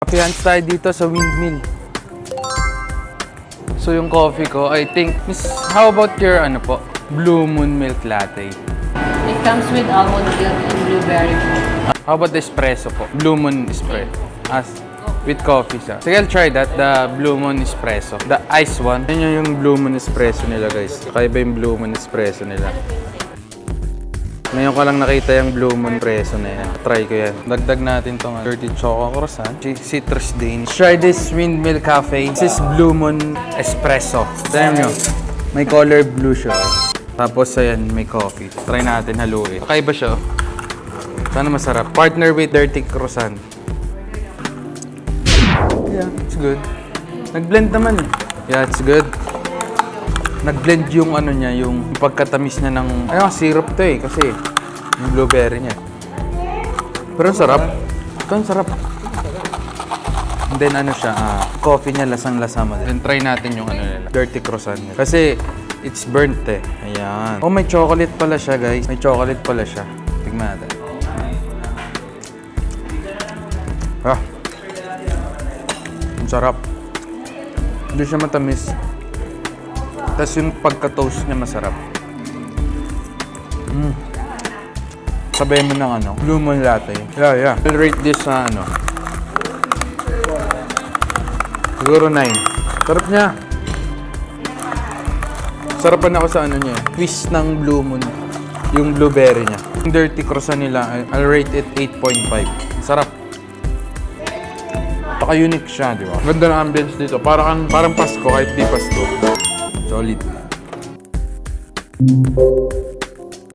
Coffee hands tayo dito sa Windmill. So yung coffee ko, I think, Miss, how about your ano po? Blue Moon Milk Latte. It comes with almond milk and blueberry milk. How about the espresso po? Blue Moon Espresso. As with coffee siya. Sige, I'll try that. The Blue Moon Espresso. The ice one. Yan yung Blue Moon Espresso nila, guys. Kakaiba yung Blue Moon Espresso nila. Ngayon ko lang nakita yung Blue Moon Espresso na yan. Try ko yan. Dagdag natin tong dirty choco croissant. Citrus Dane. Try this Windmill Cafe. This is Blue Moon Espresso. Tignan nyo. May color blue siya. Tapos ayan, may coffee. Try natin haluin. Kakaiba siya. Sana masarap. Partner with dirty croissant. Yeah, it's good. Nag-blend naman eh. Yeah, it's good. Nag-blend yung ano niya, yung pagkatamis niya ng... Ayun, syrup to eh, kasi yung blueberry niya. Pero ang sarap. Ito ang sarap. And then ano siya, coffee niya lasang-lasa mo din. Then try natin yung ano nila, dirty croissant niya. Kasi it's burnt eh. Ayan. Oh, may chocolate pala siya, guys. May chocolate pala siya. Tignan natin. Ang sarap. Hindi siya matamis. Tapos yung pagka-toast niya masarap. Sabay mo ng ano, Blue Moon Latte. Yeah. I'll rate this sa ano. Siguro 9. Sarap niya. Sarapan ako sa ano niya. Twist ng Blue Moon. Yung blueberry niya. Yung dirty croissant nila, I'll rate it 8.5. Sarap. Paka-unique siya, di ba? Ganda ng ambience dito. Parang Pasko kahit di Pasko. Solid.